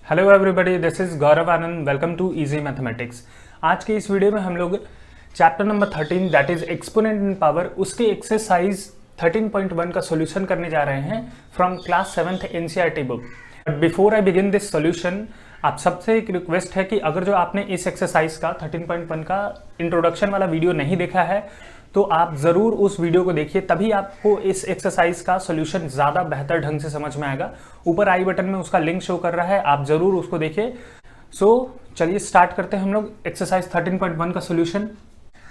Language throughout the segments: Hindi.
Hello everybody, this is Gaurav Anand. Welcome to easy mathematics. आज के इस वीडियो में हम लोग chapter number 13 that is exponent in power उसके एक्सरसाइज 13.1 का सॉल्यूशन करने जा रहे हैं from class 7th NCERT book. But before I begin this solution, आप सबसे एक रिक्वेस्ट है कि अगर जो आपने इस एक्सरसाइज का 13.1 का इंट्रोडक्शन वाला वीडियो नहीं देखा है तो आप ज़रूर उस वीडियो को देखिए, तभी आपको इस एक्सरसाइज का सॉल्यूशन ज़्यादा बेहतर ढंग से समझ में आएगा। ऊपर आई बटन में उसका लिंक शो कर रहा है, आप ज़रूर उसको देखिए। चलिए स्टार्ट करते हैं हम लोग एक्सरसाइज 13.1 का सॉल्यूशन।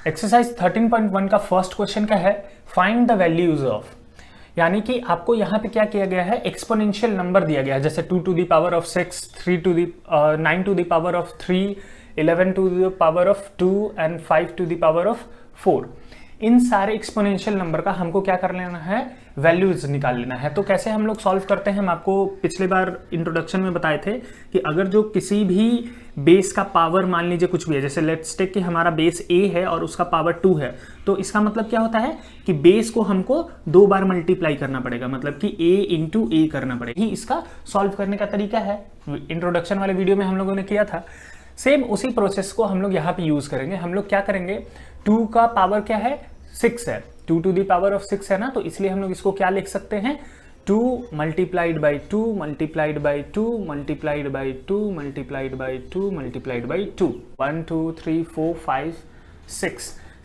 एक्सरसाइज 13.1 का फर्स्ट क्वेश्चन क्या है, फाइंड द वैल्यूज ऑफ, यानी कि आपको यहाँ पे क्या किया गया है, एक्सपोनेंशियल नंबर दिया गया है, जैसे 2 to the power of 6, 9 to the power of 3, 11 to the power of 2 and 5 to the power of 4। इन सारे एक्सपोनेंशियल नंबर का हमको क्या कर लेना है, वैल्यूज निकाल लेना है। तो कैसे हम लोग सॉल्व करते हैं, हम आपको पिछले बार इंट्रोडक्शन में बताए थे कि अगर जो किसी भी बेस का पावर मान लीजिए कुछ भी है, जैसे लेट्स टेक कि हमारा बेस a है और उसका पावर 2 है, तो इसका मतलब क्या होता है कि बेस को हमको 2 बार मल्टीप्लाई करना पड़ेगा, मतलब कि a इंटू ए करना पड़ेगा। ही इसका सॉल्व करने का तरीका है, इंट्रोडक्शन वाले वीडियो में हम लोगों ने किया था। सेम उसी प्रोसेस को हम लोग यहाँ पे यूज करेंगे। हम लोग क्या करेंगे, 2 का पावर क्या है, 6 है, 2 to the power of 6 है ना, तो इसलिए हम लोग इसको क्या लिख सकते हैं, 2 multiplied by 2 multiplied by 2 multiplied by 2 multiplied by 2 multiplied by 2, 1 2 3 4 5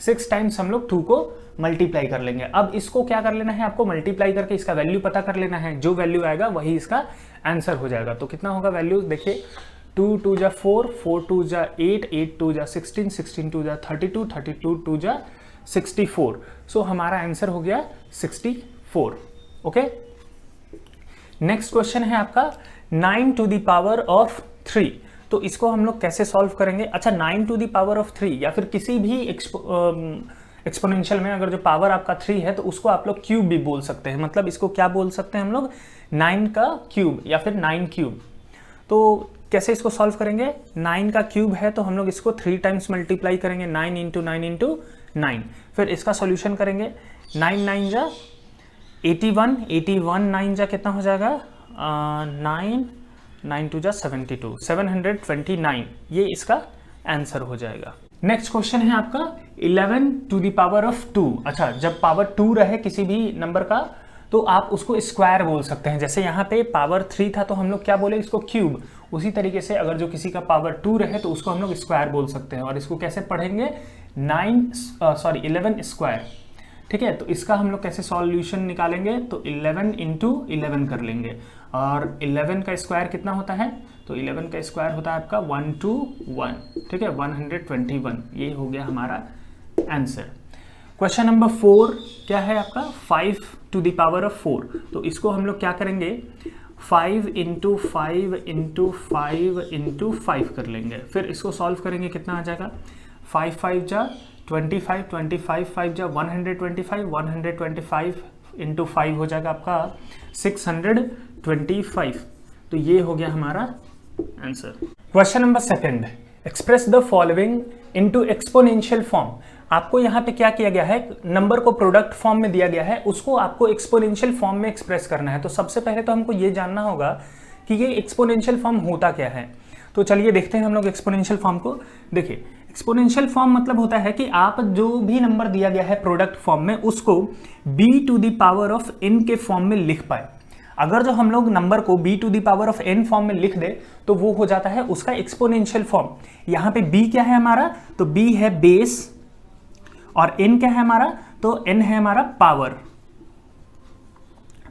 6 times हम लोग 2 को मल्टीप्लाई कर लेंगे। अब इसको क्या कर लेना है, आपको मल्टीप्लाई करके इसका वैल्यू पता कर लेना है, जो वैल्यू आएगा वही इसका आंसर हो जाएगा। तो कितना होगा वैल्यू, देखिए 2 2 जा 4, 4 2 जा 8, 8 2 जा 16, 16 2 जा 32, 32 2 जा 64। सो हमारा आंसर हो गया 64। ओके, नेक्स्ट क्वेश्चन है आपका 9 to the power of 3। तो इसको हम लोग कैसे सॉल्व करेंगे। अच्छा, 9 to the power of 3 या फिर किसी भी एक्सपोनेंशियल में अगर जो पावर आपका 3 है तो उसको आप लोग क्यूब भी बोल सकते हैं, मतलब इसको क्या बोल सकते हैं हम लोग, 9 का क्यूब या फिर 9 क्यूब। तो कैसे इसको सॉल्व करेंगे, 9 का क्यूब है तो हम लोग इसको 3 टाइम्स मल्टीप्लाई करेंगे, 9 इंटू 9 इंटू 9। फिर इसका सॉल्यूशन करेंगे, 9 9 जा 81, 81 9 जा कितना हो जाएगा, 9 9 2 जा 72, 729, ये इसका आंसर हो जाएगा। नेक्स्ट क्वेश्चन है आपका 11 to the power of 2। अच्छा, जब पावर 2 रहे किसी भी नंबर का तो आप उसको स्क्वायर बोल सकते हैं। जैसे यहाँ पे पावर 3 था तो हम लोग क्या बोले, इसको क्यूब। उसी तरीके से अगर जो किसी का पावर 2 रहे तो उसको हम लोग स्क्वायर बोल सकते हैं। और इसको कैसे पढ़ेंगे, 11 स्क्वायर। ठीक है, तो इसका हम लोग कैसे सॉल्यूशन निकालेंगे, तो 11 इंटू 11 कर लेंगे। और 11 का स्क्वायर कितना होता है, तो 11 का स्क्वायर होता है आपका 121। ठीक है, 121, ये हो गया हमारा आंसर। क्वेश्चन नंबर 4 क्या है आपका, 5 to the power of 4। तो इसको हम लोग क्या करेंगे, 5 इंटू 5 इंटू 5 इंटू 5 कर लेंगे। फिर इसको सॉल्व करेंगे, कितना आ जाएगा, 5 5 जा 25, 25 5 जा 125, 125 इंटू 5 हो जाएगा आपका 625। तो ये हो गया हमारा answer. Question number 2, express the following into exponential form. आपको यहाँ पे क्या किया गया है, नंबर को प्रोडक्ट फॉर्म में दिया गया है, उसको आपको एक्सपोनेंशियल फॉर्म में एक्सप्रेस करना है। तो सबसे पहले तो हमको ये जानना होगा कि ये एक्सपोनेंशियल फॉर्म होता क्या है। तो चलिए देखते हैं हम लोग एक्सपोनेंशियल फॉर्म को। देखिए, एक्सपोनेंशियल फॉर्म मतलब होता है कि आप जो भी नंबर दिया गया है प्रोडक्ट फॉर्म में उसको b to the power of n के फॉर्म में लिख पाए। अगर जो हम लोग नंबर को b to the power of n form में लिख दे तो वो हो जाता है उसका एक्सपोनेंशियल फॉर्म। यहाँ पे b क्या है हमारा, तो b है बेस और n क्या है हमारा, तो n है हमारा पावर।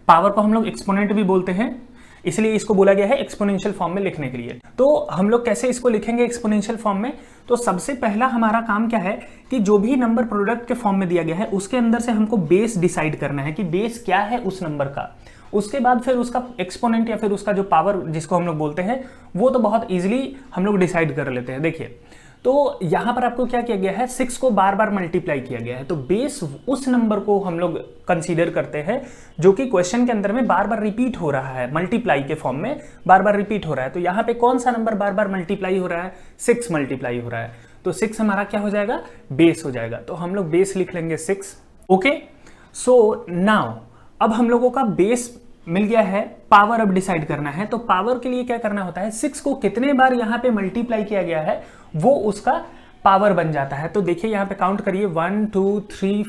पावर को हम लोग एक्सपोनेंट भी बोलते हैं, इसलिए इसको बोला गया है एक्सपोनेंशियल फॉर्म में लिखने के लिए। तो हम लोग कैसे इसको लिखेंगे एक्सपोनेंशियल फॉर्म में, तो सबसे पहला हमारा काम क्या है कि जो भी नंबर प्रोडक्ट के फॉर्म में दिया गया है उसके अंदर से हमको बेस डिसाइड करना है कि बेस क्या है उस नंबर का। उसके बाद फिर उसका एक्सपोनेंट या फिर उसका जो पावर जिसको हम लोग बोलते हैं वो तो बहुत इजीली हम लोग डिसाइड कर लेते हैं। देखिए, तो यहां पर आपको क्या किया गया है, 6 को बार बार मल्टीप्लाई किया गया है, तो बेस उस नंबर को हम लोग कंसीडर करते हैं जो कि क्वेश्चन के अंदर में बार बार रिपीट हो रहा है, मल्टीप्लाई के फॉर्म में बार बार रिपीट हो रहा है। तो यहाँ पे कौन सा नंबर बार बार मल्टीप्लाई हो रहा है, 6 मल्टीप्लाई हो रहा है, तो 6 हमारा क्या हो जाएगा, बेस हो जाएगा। तो हम लोग बेस लिख लेंगे 6। ओके, सो नाउ अब हम लोगों का बेस मिल गया है, पावर अब डिसाइड करना है। तो पावर के लिए क्या करना होता है, 6 को कितने बार यहाँ पे मल्टीप्लाई किया गया है वो उसका पावर बन जाता है। तो देखिए यहाँ पे काउंट करिए 1 2 3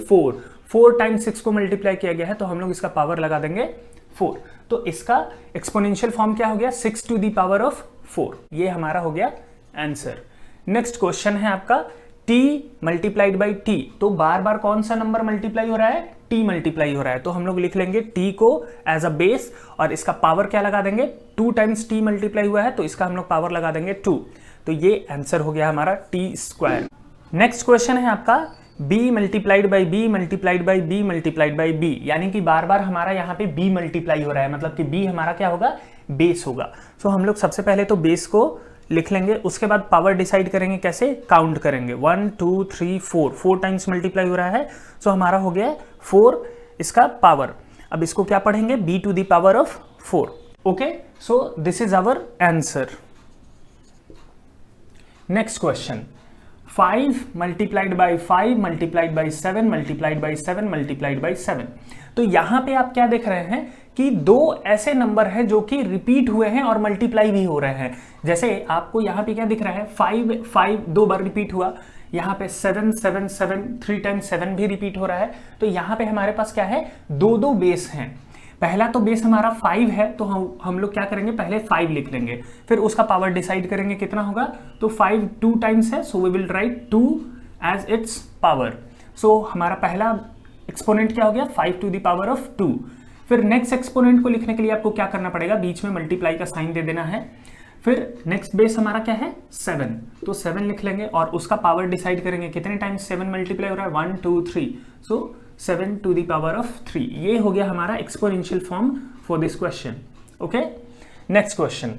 4 टाइम्स 6 को मल्टीप्लाई किया गया है, तो हम लोग इसका पावर लगा देंगे 4। तो इसका एक्सपोनेंशियल फॉर्म क्या हो गया, 6 टू द पावर ऑफ 4। ये हमारा हो गया आंसर। नेक्स्ट क्वेश्चन है आपका t मल्टीप्लाइड बाई टी। तो बार बार कौन सा नंबर मल्टीप्लाई हो रहा है, t मल्टीप्लाई हो रहा है। तो हम लोग लिख लेंगे t को एज अ बेस और इसका पावर क्या लगा देंगे, 2 टाइम्स t मल्टीप्लाई हुआ है तो इसका हम लोग पावर लगा देंगे 2। तो ये आंसर हो गया हमारा t स्क्वायर। नेक्स्ट क्वेश्चन है आपका b multiplied by b multiplied by b multiplied by b, यानी कि बार बार हमारा यहाँ पे b मल्टीप्लाई हो रहा है, मतलब कि b हमारा क्या होगा, बेस होगा। सो हम लोग सबसे पहले तो बेस को लिख लेंगे, उसके बाद पावर डिसाइड करेंगे, कैसे काउंट करेंगे 1 2 3 4 टाइम्स मल्टीप्लाई हो रहा है। सो हमारा हो गया 4 इसका पावर। अब इसको क्या पढ़ेंगे, b to the power of 4। Okay, so this is our answer. Next question 5 multiplied by 5 multiplied by 7 multiplied by 7 multiplied by 7। तो यहां पे आप क्या देख रहे हैं कि दो ऐसे नंबर हैं जो कि रिपीट हुए हैं और मल्टीप्लाई भी हो रहे हैं। जैसे आपको यहाँ पे क्या दिख रहा है, 5 5 2 बार रिपीट हुआ, यहाँ पे 7 7 7 3 टाइम्स 7 भी रिपीट हो रहा है। तो यहाँ पे हमारे पास क्या है, दो बेस हैं। पहला तो बेस हमारा 5 है, तो हम लोग क्या करेंगे, पहले 5 लिख लेंगे, फिर उसका पावर डिसाइड करेंगे कितना होगा। तो 5 2 टाइम्स है, so we will write 2 as its power. So हमारा पहला एक्सपोनेंट क्या हो गया, 5 टू द पावर ऑफ 2। फिर नेक्स्ट एक्सपोनेंट को लिखने के लिए आपको क्या करना पड़ेगा, बीच में मल्टीप्लाई का साइन दे देना है। फिर नेक्स्ट बेस हमारा क्या है, 7, तो 7 लिख लेंगे और उसका पावर डिसाइड करेंगे कितने टाइम्स 7 मल्टीप्लाई हो रहा है, 1 2 3, सो 7 टू द पावर ऑफ 3। ये हो गया हमारा exponential form for this question. Okay, next question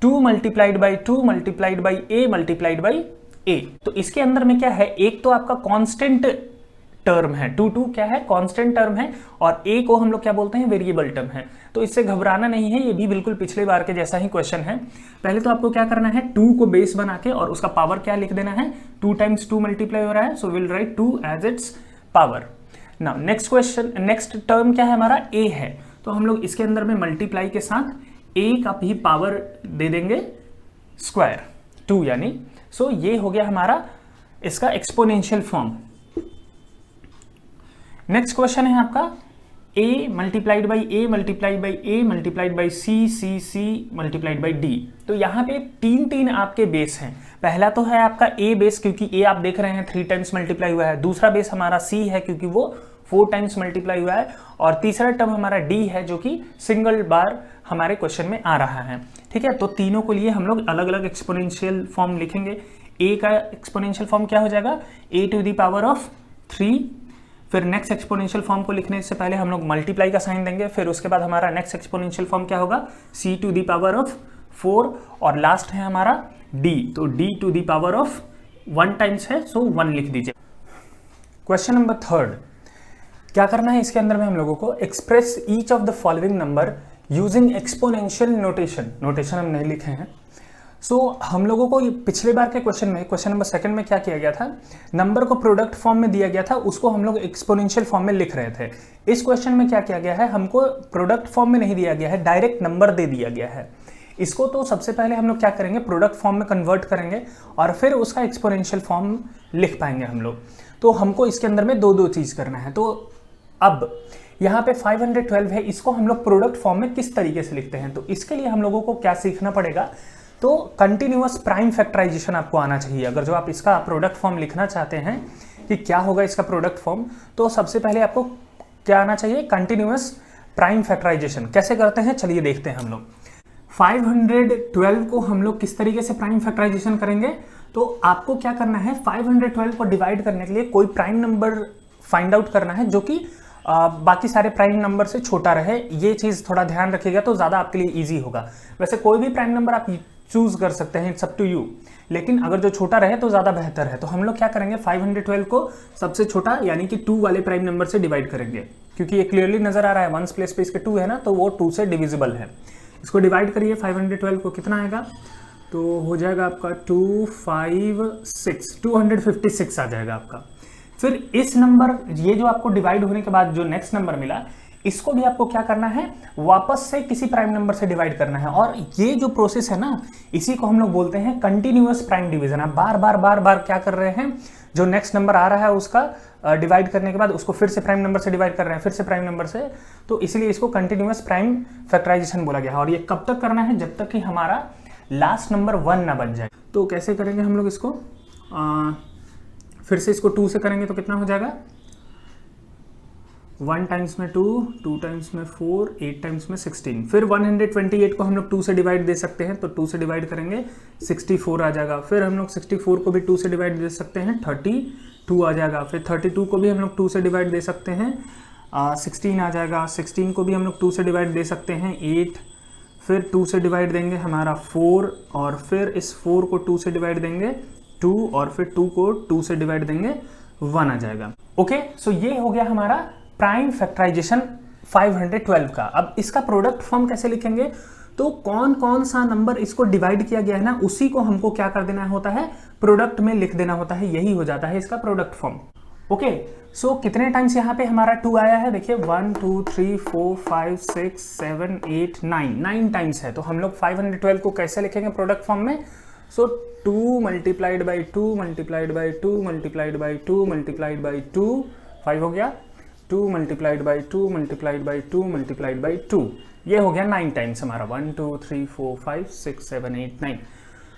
2 multiplied by 2 multiplied by a multiplied by a। तो इसके अंदर में क्या है, एक तो आपका कांस्टेंट टर्म है, 2 2 क्या है, कांस्टेंट टर्म है, और a को हम लोग क्या बोलते हैं, वेरिएबल टर्म है। तो इससे घबराना नहीं है, ये भी बिल्कुल पिछले बार के जैसा ही क्वेश्चन है। पहले तो आपको क्या करना है, 2 को बेस बना के और उसका पावर क्या लिख देना है, 2 टाइम्स 2 मल्टीप्लाई हो रहा है, so will write 2 as its power. Now next question, next term क्या है हमारा, a है। तो हम लोग इसके अंदर में मल्टीप्लाई के साथ a का भी पावर दे देंगे स्क्वायर 2 यानी। सो ये हो गया हमारा इसका एक्सपोनेंशियल फॉर्म। नेक्स्ट क्वेश्चन है आपका a multiplied by a multiplied by a multiplied by c multiplied by d। तो यहाँ पे 3 आपके बेस हैं। पहला तो है आपका a बेस, क्योंकि a आप देख रहे हैं 3 टाइम्स मल्टीप्लाई हुआ है। दूसरा बेस हमारा c है, क्योंकि वो 4 टाइम्स मल्टीप्लाई हुआ है। और तीसरा टर्म हमारा d है, जो कि सिंगल बार हमारे क्वेश्चन में आ रहा है। ठीक है, तो तीनों को लिए हम लोग अलग अलग एक्सपोनेंशियल फॉर्म लिखेंगे। a का एक्सपोनेंशियल फॉर्म क्या हो जाएगा, a to the power of 3। फिर नेक्स्ट एक्सपोनेंशियल फॉर्म को लिखने से पहले हम लोग मल्टीप्लाई का साइन देंगे। फिर उसके बाद हमारा नेक्स्ट एक्सपोनेंशियल फॉर्म क्या होगा, c to the power of 4। और लास्ट है हमारा d, तो d to the power of 1 times है, सो 1 लिख दीजिए। क्वेश्चन नंबर 3, क्या करना है इसके अंदर में हम लोगों को, express each of the following number using exponential notation. Notation हम नहीं लिखे हैं। सो हम लोगों को पिछले बार के क्वेश्चन में, क्वेश्चन नंबर 2 में क्या किया गया था, नंबर को प्रोडक्ट फॉर्म में दिया गया था, उसको हम लोग एक्सपोनेंशियल फॉर्म में लिख रहे थे। इस क्वेश्चन में क्या किया गया है, हमको प्रोडक्ट फॉर्म में नहीं दिया गया है, डायरेक्ट नंबर दे दिया गया है। इसको तो सबसे पहले हम लोग क्या करेंगे, प्रोडक्ट फॉर्म में कन्वर्ट करेंगे और फिर उसका एक्सपोनेंशियल फॉर्म लिख पाएंगे हम लोग। तो हमको इसके अंदर में दो चीज़ करना है। तो अब यहाँ पे 512 है, इसको हम लोग प्रोडक्ट फॉर्म में किस तरीके से लिखते हैं, तो इसके लिए हम लोगों को क्या सीखना पड़ेगा, तो कंटिन्यूअस प्राइम फैक्टराइजेशन आपको आना चाहिए। अगर जो आप इसका प्रोडक्ट फॉर्म लिखना चाहते हैं कि क्या होगा इसका प्रोडक्ट फॉर्म, तो सबसे पहले आपको क्या आना चाहिए, कंटिन्यूअस प्राइम फैक्टराइजेशन। कैसे करते हैं चलिए देखते हैं हम लोग। 512 को हम लोग किस तरीके से प्राइम फैक्टराइजेशन करेंगे, तो आपको क्या करना है, 512 को डिवाइड करने के लिए कोई प्राइम नंबर फाइंड आउट करना है जो कि बाकी सारे प्राइम नंबर से छोटा रहे। ये चीज़ थोड़ा ध्यान रखिएगा तो ज़्यादा आपके लिए ईजी होगा। वैसे कोई भी प्राइम नंबर आप चूज कर सकते हैं, इट्स अप टू यू, लेकिन अगर जो छोटा रहे तो ज़्यादा बेहतर है। तो हम लोग क्या करेंगे, 512 को सबसे छोटा यानी कि 2 वाले प्राइम नंबर से डिवाइड करेंगे, क्योंकि ये क्लियरली नजर आ रहा है 1s प्लेस पे इसके 2 है ना, तो वो 2 से डिविजिबल है। इसको डिवाइड करिए, 512 को कितना आएगा, तो हो जाएगा आपका 256 आ जाएगा आपका। फिर इस नंबर, ये जो आपको डिवाइड होने के बाद जो नेक्स्ट नंबर मिला, इसको भी आपको क्या करना है, वापस से किसी प्राइम नंबर से डिवाइड करना है। और ये जो प्रोसेस है ना, इसी को हम लोग बोलते हैं कंटिन्यूअस प्राइम डिवीजन। आप बार बार क्या कर रहे हैं, जो नेक्स्ट नंबर आ रहा है उसका डिवाइड करने के बाद उसको फिर से प्राइम नंबर से डिवाइड कर रहे हैं, फिर से प्राइम नंबर से, तो इसलिए इसको कंटिन्यूअस प्राइम फैक्टराइजेशन बोला गया है। और ये कब तक करना है, जब तक कि हमारा लास्ट नंबर 1 ना बन जाए। तो कैसे करेंगे हम लोग इसको, फिर से इसको 2 से करेंगे तो कितना हो जाएगा, 1 टाइम्स में 2, 2 टाइम्स में 4, 8 टाइम्स में 16। फिर 128 को हम लोग 2 से डिवाइड दे सकते हैं, तो 2 से डिवाइड करेंगे 64 आ जाएगा। फिर हम लोग 64 को भी 2 से डिवाइड दे सकते हैं, 32 आ जाएगा। फिर 32 को भी हम लोग 2 से डिवाइड दे सकते हैं, 16 आ जाएगा। 16 को भी हम लोग 2 से डिवाइड दे सकते हैं, 8। फिर 2 से डिवाइड देंगे हमारा 4, और फिर इस 4 को 2 से डिवाइड देंगे 2, और फिर 2 को 2 से डिवाइड देंगे 1 आ जाएगा। ओके, सो ये हो गया हमारा प्राइम फैक्टराइजेशन 512 का। अब इसका प्रोडक्ट फॉर्म कैसे लिखेंगे, तो कौन कौन सा नंबर इसको डिवाइड किया गया है ना, उसी को हमको क्या कर देना होता है, प्रोडक्ट में लिख देना होता है। यही हो जाता है इसका प्रोडक्ट फॉर्म। ओके, सो कितने टाइम्स यहाँ पे हमारा 2 आया है, देखिए 1 2 3 4 5 6 7 8 9 टाइम्स है। तो हम लोग 512 को कैसे लिखेंगे प्रोडक्ट फॉर्म में, सो 2 multiplied by 2 multiplied by 2 multiplied by 2 multiplied by 2, 5 हो गया, 2 multiplied by 2 multiplied by 2 multiplied by 2, ये हो गया 9 टाइम्स हमारा, 1 2 3 4 5 6 7 8 9।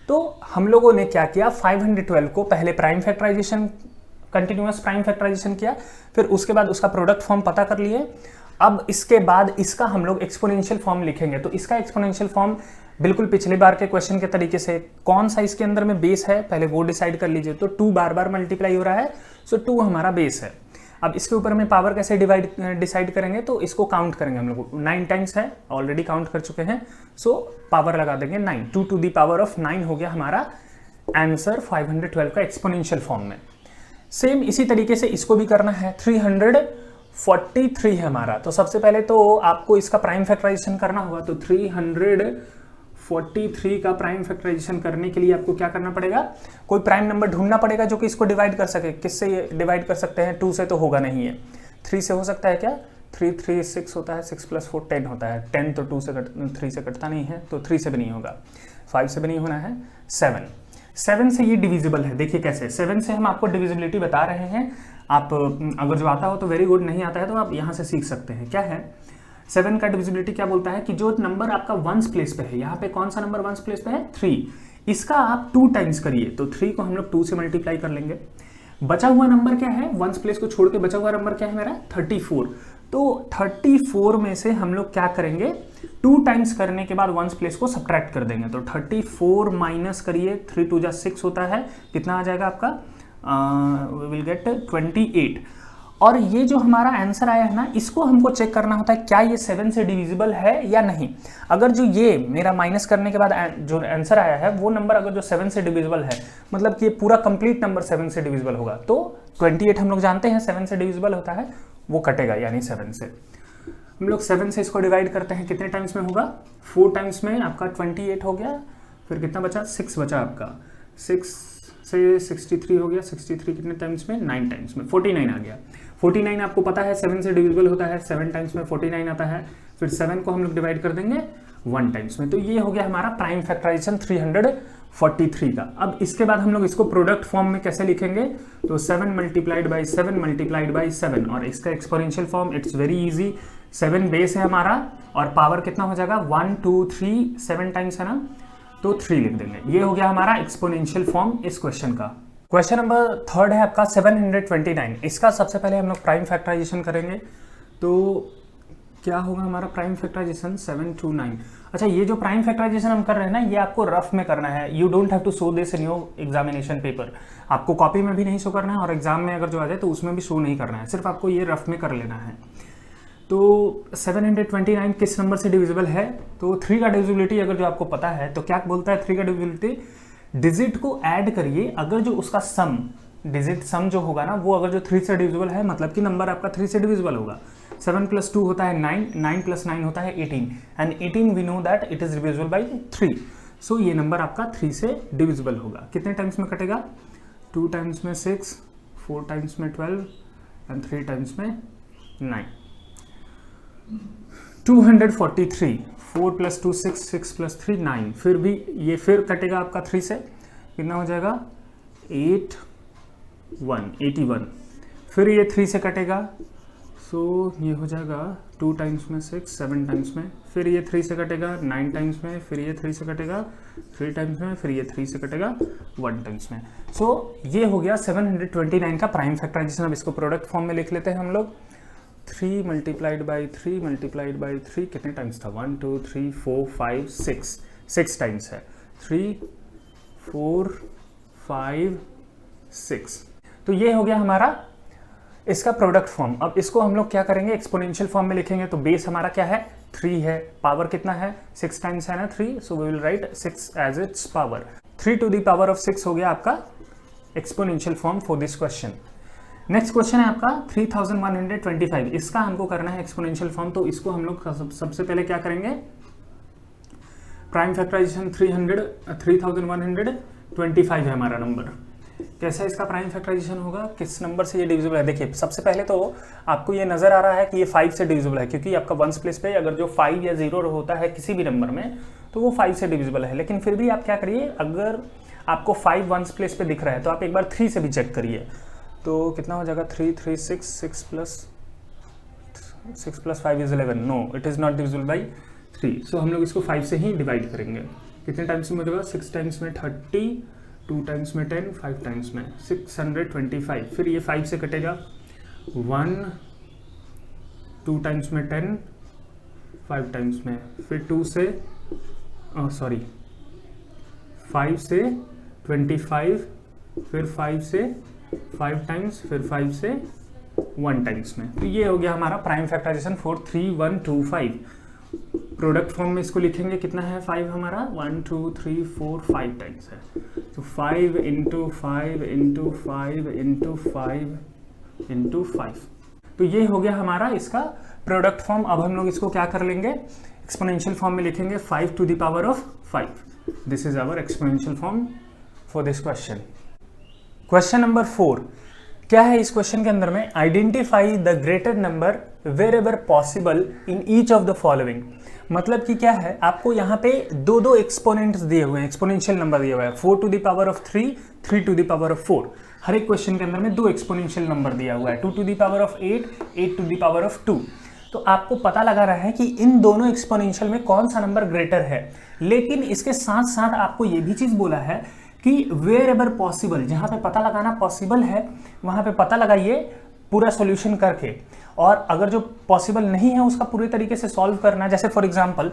तो हम लोगों ने क्या किया, 512 को पहले prime factorisation, continuous prime factorisation किया, फिर उसके बाद उसका प्रोडक्ट फॉर्म पता कर लिए। अब इसके बाद इसका हम लोग एक्सपोनेंशियल फॉर्म लिखेंगे। तो इसका एक्सपोनेंशियल फॉर्म बिल्कुल पिछली बार के क्वेश्चन के तरीके से, कौन सा इसके अंदर में बेस है पहले वो डिसाइड कर लीजिए। तो 2 बार बार मल्टीप्लाई हो रहा है, सो 2 हमारा बेस है। अब इसके ऊपर में पावर कैसे डिसाइड करेंगे, तो इसको काउंट करेंगे हम लोग, 9 टाइम्स है, ऑलरेडी काउंट कर चुके हैं, सो पावर लगा देंगे 9, 2 टू दी पावर ऑफ 9 हो गया हमारा आंसर 512 का एक्सपोनेंशियल फॉर्म में। सेम इसी तरीके से इसको भी करना है। 343 है हमारा, तो सबसे पहले तो आपको इसका प्राइम फैक्टराइजेशन करना होगा। तो 343 का प्राइम फैक्टराइजेशन करने के लिए आपको क्या करना पड़ेगा, कोई प्राइम नंबर ढूंढना पड़ेगा जो कि इसको डिवाइड कर सके। किससे ये डिवाइड कर सकते हैं, 2 से तो होगा नहीं है, 3 से हो सकता है क्या, 3 3 6 होता है, 6 + 4 10 होता है, 10 तो 3 से कटता नहीं है, तो 3 से भी नहीं होगा, 5 से भी नहीं होना है, 7 से ये डिविजिबल है। देखिए कैसे, 7 से हम आपको डिविजिबिलिटी बता रहे हैं। आप अगर जो आता हो तो वेरी गुड, नहीं आता है तो आप यहाँ से सीख सकते हैं। क्या है 7 का डिविजिबिलिटी, क्या बोलता है कि जो नंबर आपका वंस प्लेस पे है, यहाँ पे कौन सा नंबर वंस प्लेस पे है, 3, इसका आप 2 टाइम्स करिए। तो 3 को हम लोग 2 से मल्टीप्लाई कर लेंगे। बचा हुआ नंबर क्या है, वंस प्लेस को छोड़ के बचा हुआ नंबर क्या है मेरा, 34। तो 34 में से हम लोग क्या करेंगे, 2 टाइम्स करने के बाद वंस प्लेस को सब्ट्रैक्ट कर देंगे। तो 34 माइनस करिए, 3 2 6 होता है, कितना आ जाएगा आपका, वी विल गेट 28। और ये जो हमारा आंसर आया है ना, इसको हमको चेक करना होता है क्या ये 7 से डिविजिबल है या नहीं। अगर जो ये मेरा माइनस करने के बाद जो आंसर आया है वो नंबर अगर जो 7 से डिविजिबल है, मतलब कि ये पूरा कंप्लीट नंबर 7 से डिविजिबल होगा, तो 28 हम लोग जानते हैं 7 से डिविजिबल होता है, वो कटेगा, यानी 7 से हम लोग 7 से इसको डिवाइड करते हैं, कितने टाइम्स में होगा, 4 टाइम्स में आपका 28 हो गया। फिर कितना बचा, 6 बचा आपका, 6 से 63 हो गया, 63 कितने टाइम्स में, 9 टाइम्स में, 49 आ गया। 49 आपको पता है 7 से डिविजिबल होता है, 7 टाइम्स में 49 आता है। फिर 7 को हम लोग डिवाइड कर देंगे 1 टाइम्स में। तो ये हो गया हमारा प्राइम फैक्टराइजेशन 343 का। अब इसके बाद हम लोग इसको प्रोडक्ट फॉर्म में कैसे लिखेंगे, तो 7 मल्टीप्लाइड बाई 7 मल्टीप्लाइड बाई 7, और इसका exponential form it's very easy. 7 base है हमारा, और पावर कितना हो जाएगा, 1 2 3 7 टाइम्स है ना, तो 3 लिख देंगे। ये हो गया हमारा एक्सपोनेंशियल फॉर्म इस क्वेश्चन का। क्वेश्चन नंबर 3 है आपका 729। इसका सबसे पहले हम लोग प्राइम फैक्टराइजेशन करेंगे। तो क्या होगा हमारा प्राइम फैक्टराइजेशन, 729। अच्छा, ये जो प्राइम फैक्टराइजेशन हम कर रहे हैं ना, ये आपको रफ में करना है। You don't have to show this in your examination paper. आपको कॉपी में भी नहीं शो करना है, और एग्जाम में अगर जो आ जाए तो उसमें भी शो नहीं करना है, सिर्फ आपको ये रफ में कर लेना है। तो 729 किस नंबर से डिविजिबल है, तो 3 का डिविजिबिलिटी अगर जो आपको पता है तो क्या बोलता है, 3 का डिविजिबिलिटी, डिजिट को ऐड करिए, अगर जो उसका सम, डिजिट सम जो होगा ना, वो अगर जो 3 से डिविजिबल है, मतलब कि नंबर आपका 3 से डिविजिबल होगा। 7 + 2 होता है 9, 9 + 9 होता है 18, and 18 we know that it is divisible by 3। So ये नंबर आपका 3 से डिविजिबल होगा। कितने टाइम्स में कटेगा, 2 टाइम्स में 6, 4 टाइम्स में 12, एंड 3 टाइम्स में 9। 243, 4 + 2 6, 6 + 3 9, फिर भी ये फिर कटेगा आपका 3 से, कितना हो जाएगा 81, फिर ये 3 से कटेगा, सो ये हो जाएगा 2 टाइम्स में 6, 7 टाइम्स में, फिर ये 3 से कटेगा 9 टाइम्स में, फिर ये 3 से कटेगा 3 टाइम्स में, फिर ये 3 से कटेगा 1 टाइम्स में। सो ये हो गया 729 का प्राइम फैक्टराइजेशन। अब इसको प्रोडक्ट फॉर्म में लिख लेते हैं हम लोग। 3 × 3 × 3 कितने टाइम्स था, 1 2 3 4 5 6 टाइम्स है, 3 4 5 6। तो ये हो गया हमारा इसका प्रोडक्ट फॉर्म। अब इसको हम लोग क्या करेंगे, एक्सपोनेंशियल फॉर्म में लिखेंगे। तो बेस हमारा क्या है 3 है, पावर कितना है 6 टाइम्स है ना 3, so we will write 6 as its power. 3 to the power of 6 हो गया आपका exponential form for this question. Next question है आपका 3125, इसका हमको करना है एक्सपोनेंशियल फॉर्म। तो इसको हम लोग सबसे पहले क्या करेंगे, प्राइम फैक्टराइजेशन 3125 है हमारा नंबर। कैसे इसका प्राइम फैक्टराइजेशन होगा, किस नंबर से ये डिविजिबल है। देखिए सबसे पहले तो आपको ये नजर आ रहा है कि ये 5 से डिविजिबल है, क्योंकि आपका वंस प्लेस पे अगर जो 5 या 0 होता है किसी भी नंबर में तो वो 5 से डिविजिबल है। लेकिन फिर भी आप क्या करिए, अगर आपको 5 वंस प्लेस पे दिख रहा है तो आप एक बार 3 से भी चेक करिए। तो कितना हो जाएगा 3 3 6 6 + 5 = 11, no it is not divisible by 3। सो हम लोग इसको 5 से ही डिवाइड करेंगे। कितने टाइम्स में हो जाएगा, 6 टाइम्स में 30, 2 टाइम्स में 10, 5 टाइम्स में 625। फिर ये 5 से कटेगा 1, 2 टाइम्स में 10, 5 टाइम्स में, फिर 2 से 5 से 25, फिर 5 से 5 टाइम्स, फिर 5 से 1 टाइम्स में। तो ये हो गया हमारा prime factorisation for 3125। Product form में इसको लिखेंगे, कितना है 5 हमारा 1 2 3 4 5 टाइम्स है। तो 5 × 5 × 5 × 5 × 5। तो ये हो गया हमारा इसका प्रोडक्ट फॉर्म। अब हम लोग इसको क्या कर लेंगे, एक्सपोनेंशियल फॉर्म में लिखेंगे 5 to the power of 5। This is our exponential form for this question. Question number 4 क्या है इस क्वेश्चन के अंदर में, identify the greater number wherever possible in each of the following. मतलब कि क्या है, आपको यहाँ पे दो एक्सपोनेंट्स दिए हुए हैं, एक्सपोनेंशियल नंबर दिया हुआ है 4 to the power of 3, 3 to the power of 4। हर एक क्वेश्चन के अंदर में 2 एक्सपोनेंशियल नंबर दिया हुआ है, 2 to the power of 8, 8 to the power of 2। तो आपको पता लगा रहा है कि इन दोनों एक्सपोनेंशियल में कौन सा नंबर ग्रेटर है। लेकिन इसके साथ साथ आपको ये भी चीज बोला है कि वेयर एवर पॉसिबल, जहां पे पता लगाना पॉसिबल है वहां पे पता लगाइए पूरा सॉल्यूशन करके, और अगर जो पॉसिबल नहीं है उसका पूरे तरीके से सॉल्व करना। जैसे फॉर एग्जांपल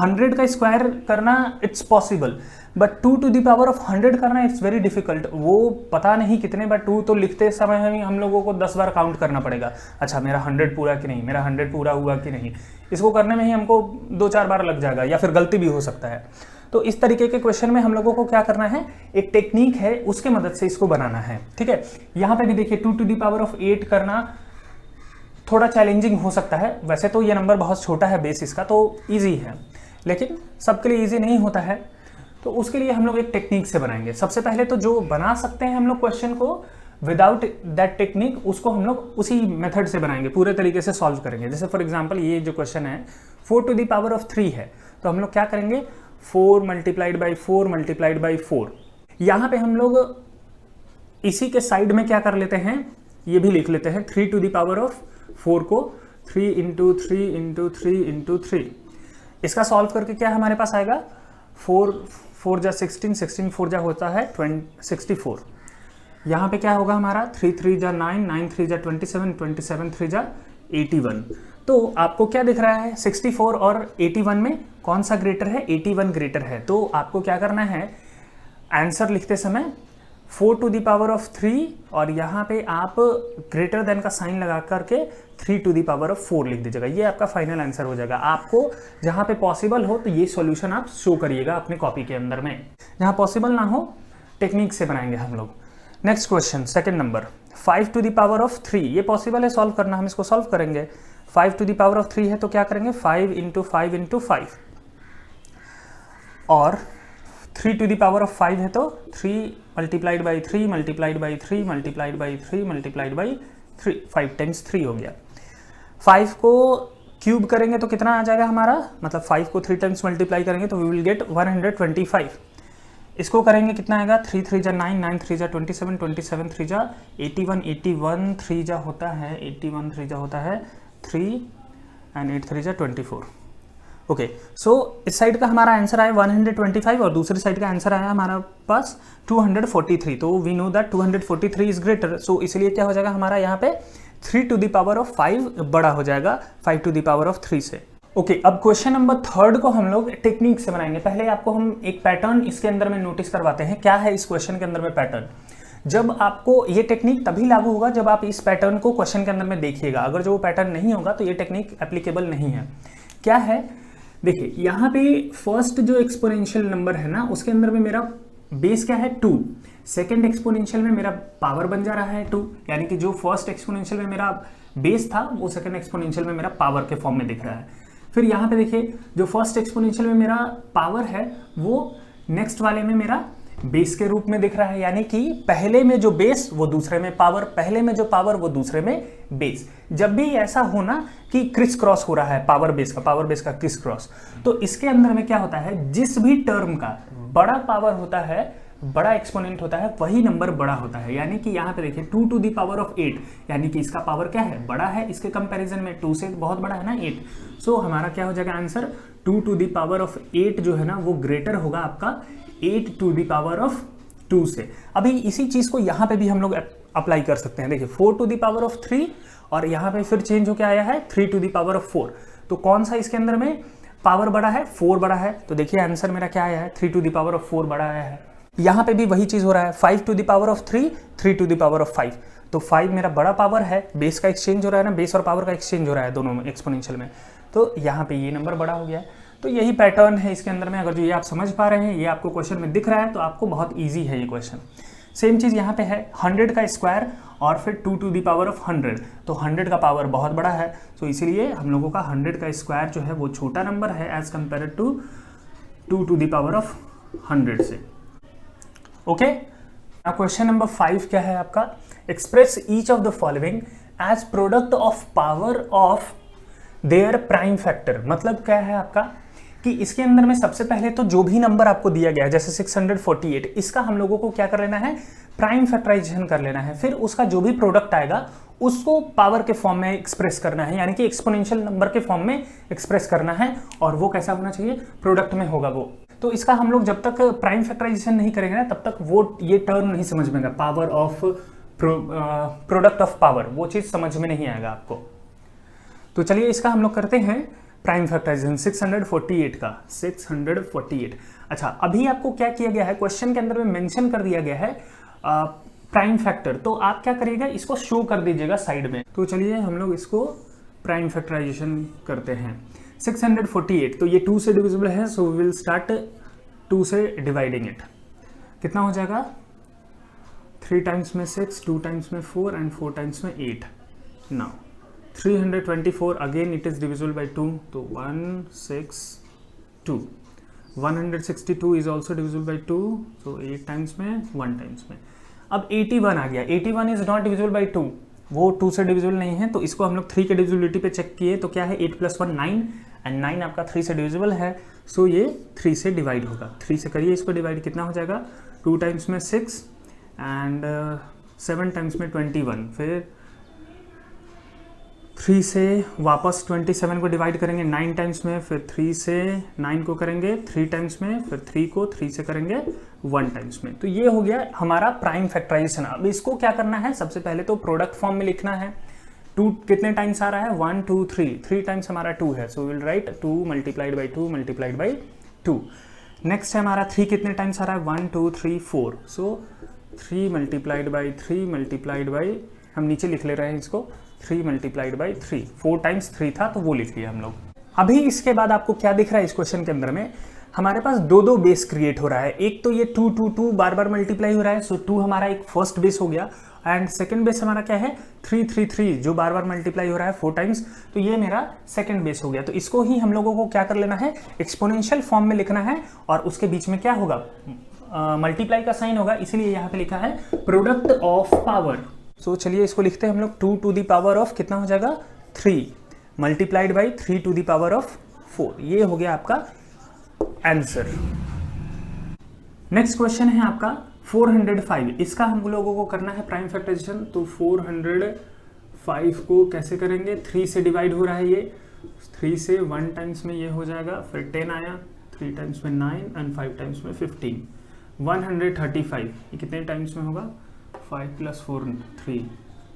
100 का स्क्वायर करना it's possible, but 2 to the power of 100 करना इट्स वेरी डिफिकल्ट। वो पता नहीं कितने बार 2 तो लिखते समय हम लोगों को 10 बार काउंट करना पड़ेगा, अच्छा मेरा 100 पूरा कि नहीं, मेरा 100 पूरा हुआ कि नहीं। इसको करने में ही हमको 2-4 बार लग जाएगा, या फिर गलती भी हो सकता है। तो इस तरीके के क्वेश्चन में हम लोगों को क्या करना है, एक टेक्निक है उसके मदद से इसको बनाना है। ठीक है, यहाँ पे भी देखिए 2 to the power of 8 करना थोड़ा चैलेंजिंग हो सकता है। वैसे तो ये नंबर बहुत छोटा है बेस इसका, तो ईजी है, लेकिन सबके लिए ईजी नहीं होता है। तो उसके लिए हम लोग एक टेक्निक से बनाएंगे। सबसे पहले तो जो बना सकते हैं हम लोग क्वेश्चन को विदाउट दैट टेक्निक, उसको हम लोग उसी मेथड से बनाएंगे, पूरे तरीके से सॉल्व करेंगे। जैसे फॉर एग्जांपल ये जो क्वेश्चन है 4 to the power of 3 है, तो हम लोग क्या करेंगे 4 × 4 × 4। यहाँ पे हम लोग इसी के साइड में क्या कर लेते हैं, ये भी लिख लेते हैं 3 to the power of 4 को 3 × 3 × 3 × 3। इसका सॉल्व करके क्या हमारे पास आएगा 4 4 जा 16, 16 4 जा होता है 64। यहाँ पे क्या होगा हमारा 3 3 जा 9, 9 3 जा 27, 27 3 जा 81। तो आपको क्या दिख रहा है 64 और 81 में कौन सा ग्रेटर है, 81 ग्रेटर है। तो आपको क्या करना है, आंसर लिखते समय 4 to the power of 3 और यहाँ पे आप ग्रेटर देन का साइन लगा करके 3 to the power of 4 लिख दीजिएगा। ये आपका फाइनल आंसर हो जाएगा। आपको जहाँ पे पॉसिबल हो तो ये सॉल्यूशन आप शो करिएगा अपने कॉपी के अंदर में, जहाँ पॉसिबल ना हो टेक्निक से बनाएंगे हम लोग। Next question second number 5 to the power of 3, ये पॉसिबल है सॉल्व करना, हम इसको सॉल्व करेंगे। 5 to the power of 3 है तो क्या करेंगे 5 × 5 × 5, और 3 to the power of 5 है तो 3 × 3 × 3 × 3 × 3 × 3 5 टाइम्स 3 हो गया। 5 को क्यूब करेंगे तो कितना आ जाएगा हमारा, मतलब 5 को 3 टाइम्स मल्टीप्लाई करेंगे तो वी विल गेट 125। इसको करेंगे कितना आएगा, 3 3 जा 9, 9 3 जा 27, 27 3 जा 81, 81 3 जा होता है 81 3 जा होता है 3 एंड 8 3 जा 24। ओके, सो इस साइड का हमारा आंसर आया 125 और दूसरी साइड का आंसर आया हमारा पास 243। तो we know that 243 is greater, so इसलिए क्या हो जाएगा हमारा यहाँ पे 3 टू द पावर ऑफ 5 बड़ा हो जाएगा 5 टू द पावर ऑफ 3 से। ओके, अब क्वेश्चन नंबर 3 को हम लोग टेक्निक से बनाएंगे। पहले आपको हम एक पैटर्न इसके अंदर में नोटिस करवाते हैं, क्या है इस क्वेश्चन के अंदर में पैटर्न। जब आपको ये टेक्निक तभी लागू होगा जब आप इस पैटर्न को क्वेश्चन के अंदर में देखिएगा, अगर जो वो पैटर्न नहीं होगा तो ये टेक्निक एप्लीकेबल नहीं है। क्या है, देखिए यहाँ पे फर्स्ट जो एक्सपोनेंशियल नंबर है ना उसके अंदर में मेरा बेस क्या है 2, सेकेंड एक्सपोनेंशियल में मेरा पावर बन जा रहा है 2, यानी कि जो फर्स्ट एक्सपोनेंशियल में मेरा बेस था वो सेकेंड एक्सपोनेंशियल में मेरा पावर के फॉर्म में दिख रहा है। फिर यहाँ पे देखिए जो फर्स्ट एक्सपोनेंशियल में मेरा पावर है वो नेक्स्ट वाले में मेरा बेस के रूप में दिख रहा है, यानी कि पहले में जो बेस वो दूसरे में पावर, पहले में जो पावर वो दूसरे में बेस। जब भी ऐसा हो ना कि क्रिस क्रॉस हो रहा है पावर बेस का क्रिस क्रॉस, तो इसके अंदर में क्या होता है, जिस भी टर्म का बड़ा पावर होता है, बड़ा एक्सपोनेंट होता है, वही नंबर बड़ा होता है। यानी कि यहाँ पे देखिए 2 टू द पावर ऑफ 8, यानी कि इसका पावर क्या है, बड़ा है, इसके कंपैरिजन में 2 से बहुत बड़ा है ना 8। सो हमारा क्या हो जाएगा answer, 2 to the power of 8 जो है ना वो ग्रेटर होगा आपका 8 टू द पावर ऑफ 2 से। अभी इसी चीज को यहाँ पे भी हम लोग अप्लाई कर सकते हैं। देखिए 4 टू द पावर ऑफ 3 और यहाँ पे फिर चेंज होकर आया है 3 टू द पावर ऑफ 4। तो कौन सा इसके अंदर में पावर बड़ा है, 4 बड़ा है। तो देखिए आंसर मेरा क्या आया है, 3 टू द पावर ऑफ 4 बड़ा आया है। यहाँ पे भी वही चीज हो रहा है, 5 to the power of 3, 3 to the power of 5। तो 5 मेरा बड़ा पावर है, बेस का एक्सचेंज हो रहा है ना, बेस और पावर का एक्सचेंज हो रहा है दोनों में एक्सपोनेंशियल में, तो यहाँ पे ये नंबर बड़ा हो गया है। तो यही पैटर्न है इसके अंदर में, अगर जो ये आप समझ पा रहे हैं, ये आपको क्वेश्चन में दिख रहा है तो आपको बहुत ईजी है ये क्वेश्चन। सेम चीज यहाँ पे है 100 का स्क्वायर और फिर 2 टू द पावर ऑफ 100, तो 100 का पावर बहुत बड़ा है, तो इसीलिए हम लोगों का 100 का स्क्वायर जो है वो छोटा नंबर है as compare to 2 to the power of 100 से। ओके, क्वेश्चन नंबर 5 क्या है आपका, express each of the following as product of power of their prime factor. मतलब क्या है आपका कि इसके अंदर में सबसे पहले तो जो भी नंबर आपको दिया गया है जैसे 648, इसका हम लोगों को क्या कर लेना है, प्राइम फैक्टराइजेशन कर लेना है। फिर उसका जो भी प्रोडक्ट आएगा उसको पावर के फॉर्म में एक्सप्रेस करना है, यानी कि एक्सपोनेंशियल नंबर के फॉर्म में एक्सप्रेस करना है, और वो कैसा होना चाहिए, प्रोडक्ट में होगा वो। तो इसका हम लोग जब तक प्राइम फैक्टराइजेशन नहीं करेंगे ना तब तक वो ये टर्म नहीं समझ में आएगा, power of product of power, वो चीज समझ में नहीं आएगा आपको। तो चलिए इसका हम लोग करते हैं प्राइम फैक्टराइजेशन 648 का, 648। अच्छा, अभी आपको क्या किया गया है, क्वेश्चन के अंदर में मेंशन कर दिया गया है प्राइम फैक्टर, तो आप क्या करिएगा, इसको शो कर दीजिएगा साइड में। तो चलिए हम लोग इसको प्राइम फैक्टराइजेशन करते हैं। 648, तो ये 2 से डिविजिबल है, सो वी विल स्टार्ट 2 से डिवाइडिंग इट। कितना हो जाएगा, 3 टाइम्स में 6, 2 टाइम्स में 4 एंड 4 टाइम्स में 8। Now 324 again it is divisible by 2, तो 162। 162 is also divisible by 2, so 8 times में 1 टाइम्स में। अब 81 आ गया, 81 इज नॉट डिविजिबल बाय 2, वो 2 से डिविजिबल नहीं है, तो इसको हम लोग 3 के डिविजिबिलिटी पे चेक किए, तो क्या है 8 + 1 9 एंड 9 आपका 3 से डिविजिबल है, सो ये 3 से डिवाइड होगा। 3 से करिए इसको डिवाइड, कितना हो जाएगा, 2 टाइम्स में 6 एंड 7 टाइम्स में 21। फिर 3 से वापस 27 को डिवाइड करेंगे 9 टाइम्स में, फिर 3 से 9 को करेंगे 3 टाइम्स में, फिर 3 को 3 से करेंगे 1 टाइम्स में। तो ये हो गया हमारा प्राइम फैक्टराइजेशन। अब इसको क्या करना है, सबसे पहले तो प्रोडक्ट फॉर्म में लिखना है। 2 कितने टाइम्स आ रहा है, 1 2 3 टाइम्स हमारा 2 है, so will write 2 multiplied by 2 multiplied by 2। Next है हमारा 3 कितने टाइम्स आ रहा है, 1 2 3 4, सो 3 मल्टीप्लाइड बाई 3 मल्टीप्लाइड बाई, हम नीचे लिख ले रहे हैं इसको, 3 मल्टीप्लाइड बाई 3, 4 टाइम्स 3 था तो वो लिख लिया हम लोग। अभी इसके बाद आपको क्या दिख रहा है इस क्वेश्चन के अंदर में, हमारे पास 2 बेस क्रिएट हो रहा है। एक तो ये 2 2 2 बार बार मल्टीप्लाई हो रहा है, सो 2 हमारा एक फर्स्ट बेस हो गया, एंड सेकंड बेस हमारा क्या है 3 3 3 जो बार बार मल्टीप्लाई हो रहा है 4 टाइम्स, तो ये मेरा सेकंड बेस हो गया। तो इसको ही हम लोगों को क्या कर लेना है, एक्सपोनेंशियल फॉर्म में लिखना है, और उसके बीच में क्या होगा, मल्टीप्लाई का साइन होगा, इसीलिए यहाँ पे लिखा है प्रोडक्ट ऑफ पावर। सो चलिए इसको लिखते हैं हम लोग, 2 टू द पावर ऑफ कितना हो जाएगा 3 multiplied by 3 to the power of 4। ये हो गया आपका आंसर। नेक्स्ट क्वेश्चन है आपका 405। इसका हम लोगों को करना है प्राइम फैक्टराइजेशन। तो 405 को कैसे करेंगे, 3 से डिवाइड हो रहा है ये, 3 से 1 टाइम्स में ये हो जाएगा, फिर 10 आया, 3 टाइम्स में 9 एंड 5 टाइम्स में 15, 135। ये कितने टाइम्स में होगा, 5 + 4 3,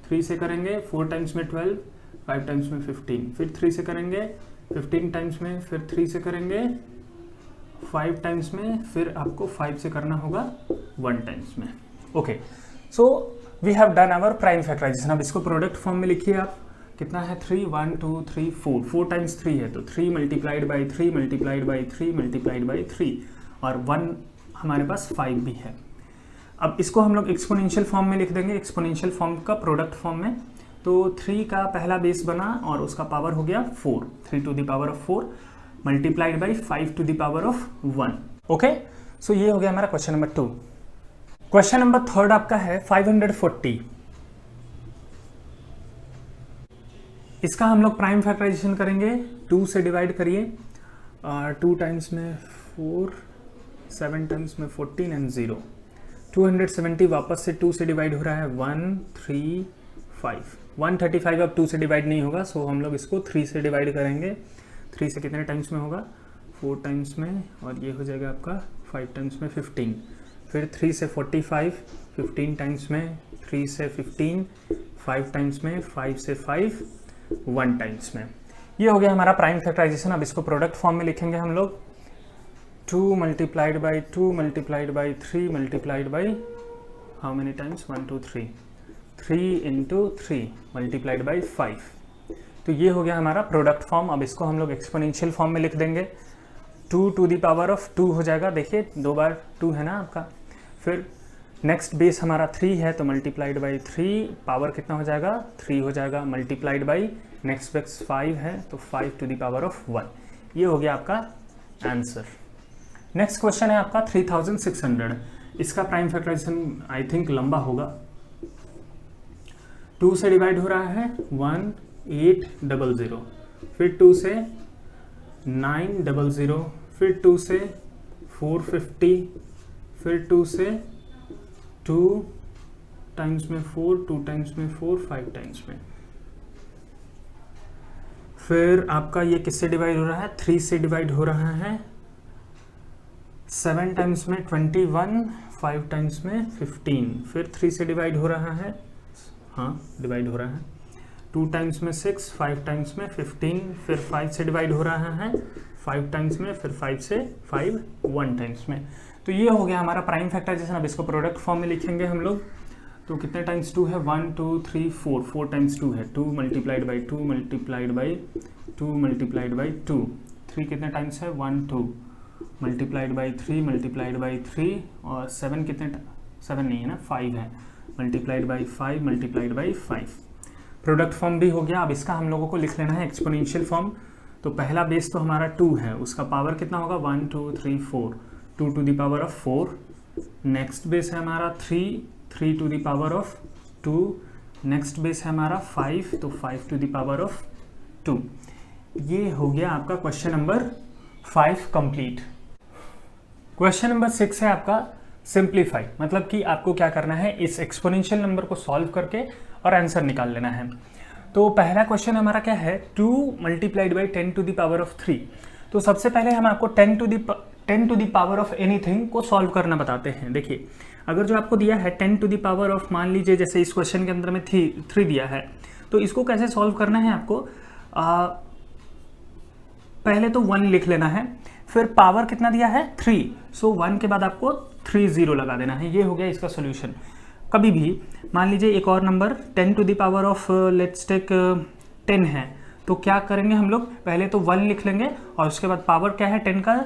3 से करेंगे 4 टाइम्स में 12, 5 टाइम्स में 15, फिर 3 से करेंगे 15 टाइम्स में, फिर 3 से करेंगे 5 टाइम्स में, फिर आपको 5 से करना होगा 1 टाइम्स में। Okay, so we have done our prime factorisation. अब इसको प्रोडक्ट फॉर्म में लिखिए आप, कितना है 3, 1 2 3 4, 4 टाइम्स 3 है तो 3 multiplied by 3 multiplied by 3 multiplied by 3 और 1 हमारे पास 5 भी है। अब इसको हम लोग एक्सपोनेंशियल फॉर्म में लिख देंगे, एक्सपोनेंशियल फॉर्म का प्रोडक्ट फॉर्म में। तो 3 का पहला बेस बना और उसका पावर हो गया 4, 3 to the power of 4 multiplied by 5 to the power of 1। Okay, so ये हो गया हमारा क्वेश्चन नंबर 2। क्वेश्चन नंबर 3 आपका है 540। इसका हम लोग प्राइम फैक्टराइजेशन करेंगे, 2 से डिवाइड करिए, 2 टाइम्स में 4, 7 टाइम्स में 14 एंड 0, 270 वापस से 2 से डिवाइड हो रहा है, 135, 135 अब 2 से डिवाइड नहीं होगा, सो हम लोग इसको 3 से डिवाइड करेंगे। 3 से कितने टाइम्स में होगा, 4 टाइम्स में, और ये हो जाएगा आपका 5 टाइम्स में 15, फिर 3 से 45, 15 टाइम्स में, 3 से 15, 5 टाइम्स में, 5 से 5, 1 टाइम्स में। ये हो गया हमारा प्राइम फैक्टराइजेशन। अब इसको प्रोडक्ट फॉर्म में लिखेंगे हम लोग, 2 multiplied by 2 multiplied by 3 multiplied by how many times, 1 2 3, 3 into 3 multiplied by 5। तो ये हो गया हमारा प्रोडक्ट फॉर्म। अब इसको हम लोग एक्सपोनेंशियल फॉर्म में लिख देंगे, 2 टू द पावर ऑफ 2 हो जाएगा, देखिए 2 बार 2 है ना आपका। फिर नेक्स्ट बेस हमारा 3 है तो मल्टीप्लाइड बाई 3, पावर कितना हो जाएगा, 3 हो जाएगा, मल्टीप्लाइड बाई नेक्स्ट बेस 5 है तो 5 टू द पावर ऑफ 1। ये हो गया आपका आंसर। नेक्स्ट क्वेश्चन है आपका 3600। इसका प्राइम फैक्टराइजेशन आई थिंक लंबा होगा। 2 से डिवाइड हो रहा है, 1800, फिर 2 से 900, फिर 2 से 450, फिर 2 से 2 टाइम्स में 4, 2 टाइम्स में 4, 5 टाइम्स में। फिर आपका ये किससे डिवाइड हो रहा है, 3 से डिवाइड हो रहा है, 7 टाइम्स में 21, 5 टाइम्स में 15, फिर 3 से डिवाइड हो रहा है, हाँ डिवाइड हो रहा है, 2 टाइम्स में 6, 5 टाइम्स में 15, फिर 5 से डिवाइड हो रहा है 5 टाइम्स में, फिर 5 से 5 1 टाइम्स में। तो ये हो गया हमारा प्राइम फैक्टराइजेशन। अब इसको प्रोडक्ट फॉर्म में लिखेंगे हम लोग। तो कितने टाइम्स 2 है, 1 2 3 4, 4 टाइम्स 2 है, 2 multiplied by 2 multiplied by 2 multiplied by 2, 3 कितने टाइम्स है, 1 2 मल्टीप्लाइड बाई 3 मल्टीप्लाइड बाई 3, और 7 कितने, 7 नहीं है ना, 5 है, multiplied by 5 multiplied by 5। Product form भी हो गया। अब इसका हम लोगों को लिख लेना है एक्सपोनेंशियल फॉर्म। तो पहला बेस तो हमारा 2 है, उसका पावर कितना होगा, 1 2 3 4, 2 to the power of 4। Next base है हमारा 3, 3 to the power of 2। Next base है हमारा 5, तो 5 टू द पावर ऑफ 2। ये हो गया आपका question number 5 complete. Question number 6 है आपका सिंप्लीफाई, मतलब कि आपको क्या करना है, इस एक्सपोनेंशियल नंबर को सॉल्व करके और आंसर निकाल लेना है। तो पहला क्वेश्चन हमारा क्या है, 2 multiplied by 10 to the power of 3। तो सबसे पहले हम आपको 10 to the power of anything को सॉल्व करना बताते हैं। देखिए अगर जो आपको दिया है 10 टू द पावर ऑफ, मान लीजिए जैसे इस क्वेश्चन के अंदर में 3 दिया है, तो इसको कैसे सॉल्व करना है आपको, पहले तो 1 लिख लेना है, फिर पावर कितना दिया है 3, सो 1 के बाद आपको 3 0 लगा देना है। ये हो गया इसका सोल्यूशन। कभी भी मान लीजिए एक और number 10 to the power of let's take 10 है, तो क्या करेंगे हम लोग, पहले तो 1 लिख लेंगे और उसके बाद पावर क्या है 10 का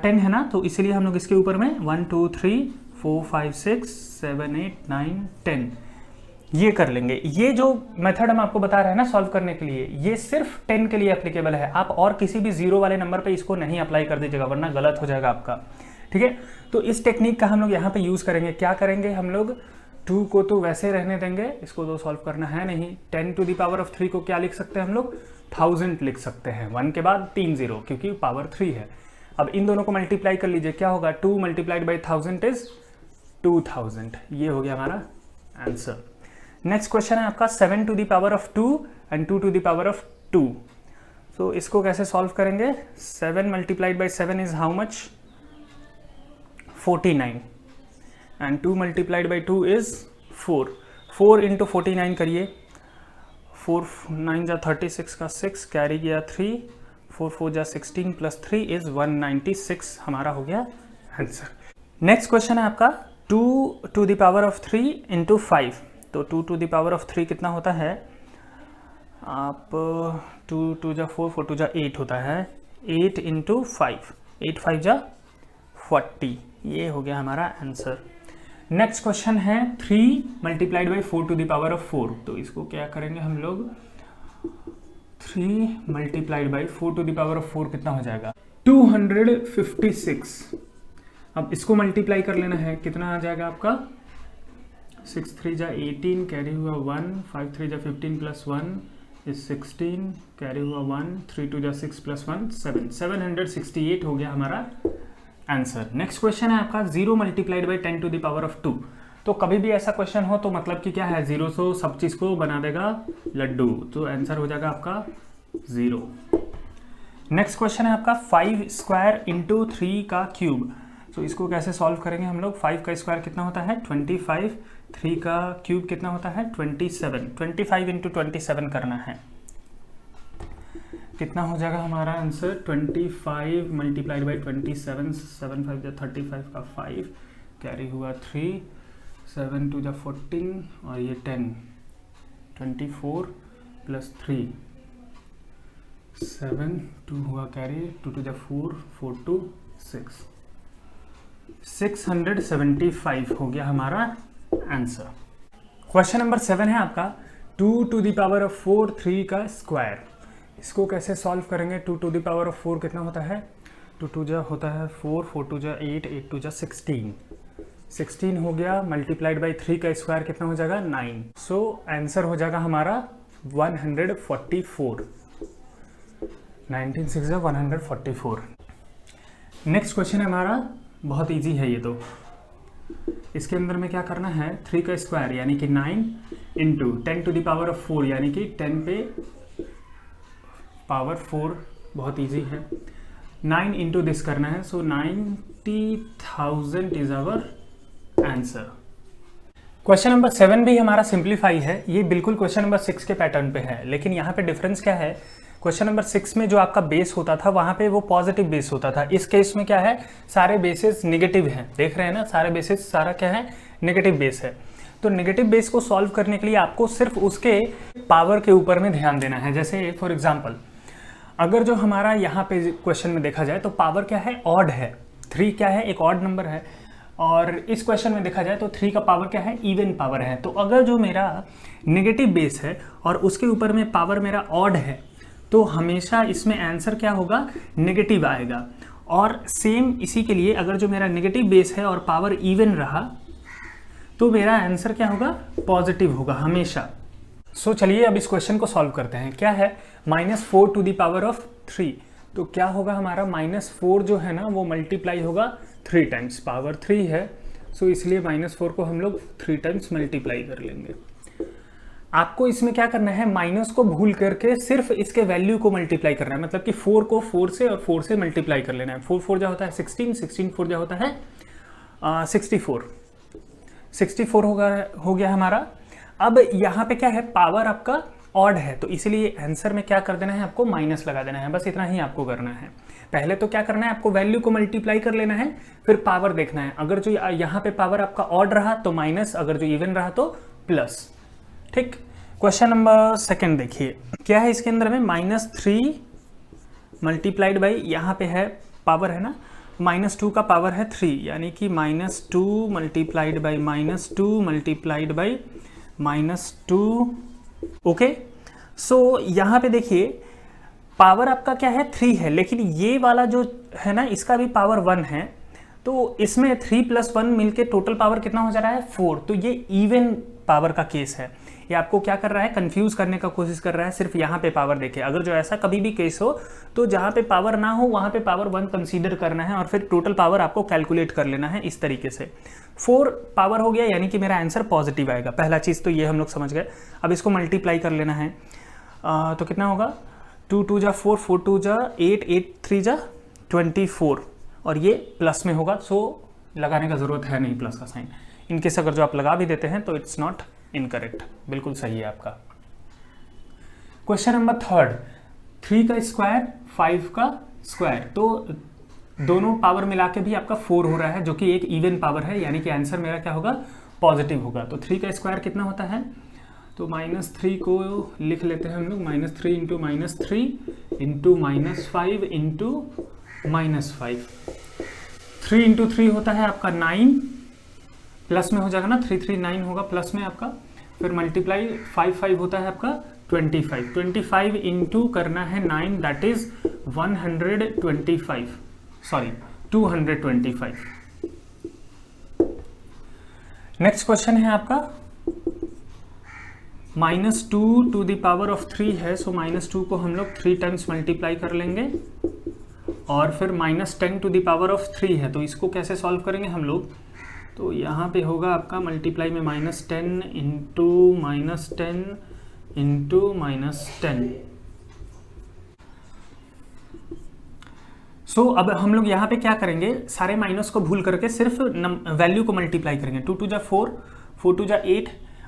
10 है ना, तो इसीलिए हम लोग इसके ऊपर में 1 2 3 4 5 6 7 8 9 10 ये कर लेंगे। ये जो मेथड हम आपको बता रहे हैं ना सॉल्व करने के लिए, ये सिर्फ 10 के लिए एप्लीकेबल है। आप और किसी भी 0 वाले नंबर पे इसको नहीं अप्लाई कर दीजिएगा, वरना गलत हो जाएगा आपका। ठीक है, तो इस टेक्निक का हम लोग यहाँ पे यूज़ करेंगे। क्या करेंगे हम लोग, 2 को तो वैसे रहने देंगे, इसको तो सॉल्व करना है नहीं। 10 टू द पावर ऑफ 3 को क्या लिख सकते हैं हम लोग, 1000 लिख सकते हैं, 1 के बाद 3 0 क्योंकि पावर 3 है। अब इन दोनों को मल्टीप्लाई कर लीजिए, क्या होगा, 2 मल्टीप्लाइड बाई 1000 इज 2000। ये हो गया हमारा आंसर। नेक्स्ट क्वेश्चन है आपका 7 to the power of 2 and 2 to the power of 2। So इसको कैसे सॉल्व करेंगे, 7 multiplied by 7 is how much, 49 and 2 multiplied by 2 is 4। 4 into 49 करिए, 4 9 जा 36 का 6 कैरी गया 3, 4 4 जा 16 प्लस 3 इज 196 हमारा हो गया आंसर। नेक्स्ट क्वेश्चन है आपका 2 to the power of 3 into 5। तो 2 टू द पावर ऑफ 3 कितना होता है, आप 2 2 जा 4 4 2 जा 8 होता है, 8 इंटू 5, 8 5 जा 40, ये हो गया हमारा आंसर। नेक्स्ट क्वेश्चन है 3 multiplied by 4 to the power of 4। तो इसको क्या करेंगे हम लोग, 3 multiplied by 4 to the power of 4 कितना हो जाएगा, 256। अब इसको मल्टीप्लाई कर लेना है, कितना आ जाएगा आपका, 6 3 जा 18 कैरी हुआ 1, 5 3 जा 15 प्लस 1 इज 16 कैरी हुआ 1, 3 2 जा 6 प्लस 1 7, 768 हो गया हमारा आंसर। नेक्स्ट क्वेश्चन है आपका 0 multiplied by 10 to the power of 2। तो कभी भी ऐसा क्वेश्चन हो तो मतलब कि क्या है, 0 से सब चीज को बना देगा लड्डू, तो आंसर हो जाएगा आपका 0। नेक्स्ट क्वेश्चन है आपका 5 स्क्वायर इंटू 3 का क्यूब। तो इसको कैसे सॉल्व करेंगे हम लोग, 5 का स्क्वायर कितना होता है 25, 3 का क्यूब कितना होता है 27, 25 इंटू 27 करना है, कितना हो जाएगा हमारा आंसर, 25 मल्टीप्लाइड बाई 27, 7 5 जा 35 का 5 कैरी हुआ 3, 7 2 जा 14 और ये 10, 24 प्लस 3, 7 2 हुआ कैरी, 2 2 जा 4, 4 2 6, 675 हो गया हमारा आंसर। क्वेश्चन नंबर 7 है आपका 2 टू द पावर ऑफ 4 3 का स्क्वायर। इसको कैसे सॉल्व करेंगे, 2 टू द पावर ऑफ 4 कितना होता है, 2 2 जा होता है 4, 4 2 जा 8, 8 2 जा 16, 16 हो गया मल्टीप्लाइड बाई 3 का स्क्वायर कितना हो जाएगा 9। सो आंसर हो जाएगा हमारा 144, 19 6 144। नेक्स्ट क्वेश्चन है हमारा, बहुत इजी है ये तो। इसके अंदर में क्या करना है, 3 का स्क्वायर यानी कि 9 into 10 to the power of 4 यानी कि 10 पे पावर 4, बहुत इजी है, 9 इंटू दिस करना है, so 90,000 is our answer. Question number 7 भी हमारा सिंप्लीफाई है, ये बिल्कुल क्वेश्चन नंबर 6 के पैटर्न पे है, लेकिन यहाँ पे डिफरेंस क्या है, क्वेश्चन नंबर 6 में जो आपका बेस होता था वहां पे वो पॉजिटिव बेस होता था, इस केस में क्या है, सारे बेसेस नेगेटिव हैं, देख रहे हैं ना, सारे बेसेस सारा क्या है, नेगेटिव बेस है। तो नेगेटिव बेस को सॉल्व करने के लिए आपको सिर्फ उसके पावर के ऊपर में ध्यान देना है। जैसे फॉर एग्जाम्पल अगर जो हमारा यहाँ पे क्वेश्चन में देखा जाए तो पावर क्या है, ऑड है, 3 क्या है, एक ऑड नंबर है, और इस क्वेश्चन में देखा जाए तो 3 का पावर क्या है, इवन पावर है। तो अगर जो मेरा नेगेटिव बेस है और उसके ऊपर में पावर मेरा ऑड है तो हमेशा इसमें आंसर क्या होगा, नेगेटिव आएगा। और सेम इसी के लिए अगर जो मेरा नेगेटिव बेस है और पावर इवन रहा तो मेरा आंसर क्या होगा, पॉजिटिव होगा हमेशा। सो चलिए अब इस क्वेश्चन को सॉल्व करते हैं। क्या है, -4 टू द पावर ऑफ 3। तो क्या होगा हमारा, -4 जो है ना वो मल्टीप्लाई होगा 3 टाइम्स, पावर 3 है, सो इसलिए -4 को हम लोग 3 टाइम्स मल्टीप्लाई कर लेंगे। आपको इसमें क्या करना है, माइनस को भूल करके सिर्फ इसके वैल्यू को मल्टीप्लाई करना है, मतलब कि 4 को 4 से और 4 से मल्टीप्लाई कर लेना है। 4 4 जा होता है 16, 16 4 जा होता है 64, 64 हो गया हमारा। अब यहाँ पे क्या है, पावर आपका ऑड है, तो इसीलिए आंसर में क्या कर देना है, आपको माइनस लगा देना है, बस इतना ही आपको करना है। पहले तो क्या करना है, आपको वैल्यू को मल्टीप्लाई कर लेना है, फिर पावर देखना है। अगर जो यहाँ पे पावर आपका ऑड रहा तो माइनस, अगर जो इवन रहा तो प्लस। ठीक, क्वेश्चन नंबर 2 देखिए, क्या है इसके अंदर में, -3 मल्टीप्लाइड बाई, यहाँ पे है पावर है ना, -2 का पावर है 3, यानी कि -2 multiplied by -2 multiplied by -2। Okay, so यहाँ पे देखिए पावर आपका क्या है, 3 है, लेकिन ये वाला जो है ना इसका भी पावर 1 है, तो इसमें 3 + 1 मिलके टोटल पावर कितना हो जा रहा है 4। तो ये इवन पावर का केस है। ये आपको क्या कर रहा है, कंफ्यूज करने का कोशिश कर रहा है सिर्फ यहाँ पे पावर देखे। अगर जो ऐसा कभी भी केस हो तो जहाँ पे पावर ना हो वहाँ पे पावर 1 कंसीडर करना है और फिर टोटल पावर आपको कैलकुलेट कर लेना है इस तरीके से। 4 पावर हो गया यानी कि मेरा आंसर पॉजिटिव आएगा। पहला चीज़ तो ये हम लोग समझ गए। अब इसको मल्टीप्लाई कर लेना है तो कितना होगा 2 × 2 = 4, 4 × 2 = 8, 8 × 3 = 24 और ये प्लस में होगा। सो लगाने का ज़रूरत है नहीं प्लस का साइन। इनकेस अगर जो आप लगा भी देते हैं तो इट्स नॉट इनकरेक्ट, बिल्कुल सही है आपका। क्वेश्चन नंबर 3, 3 का स्क्वायर 5 का स्क्वायर, तो दोनों पावर मिला के भी आपका 4 हो रहा है जो कि एक इवन पावर है, यानी कि आंसर मेरा क्या होगा पॉजिटिव होगा। तो 3 का स्क्वायर कितना होता है, तो -3 को लिख लेते हैं हम लोग, -3 × -3 × -5 × -5। 3 × 3 होता है आपका 9, प्लस में हो जाएगा ना, 3 3 9 होगा प्लस में आपका, फिर मल्टीप्लाई 5 5 होता है आपका 25। 25 इंटू करना है 9, दैट इज 225। नेक्स्ट क्वेश्चन है आपका -2 to the power of 3 है। सो -2 को हम लोग 3 टाइम्स मल्टीप्लाई कर लेंगे और फिर -10 to the power of 3 है। तो इसको कैसे सॉल्व करेंगे हम लोग, तो यहाँ पे होगा आपका मल्टीप्लाई में -10 इंटू -10 इंटू -10। सो अब हम लोग यहाँ पे क्या करेंगे, सारे माइनस को भूल करके सिर्फ वैल्यू को मल्टीप्लाई करेंगे। 2 × 2 = 4, 4 × 2 = 8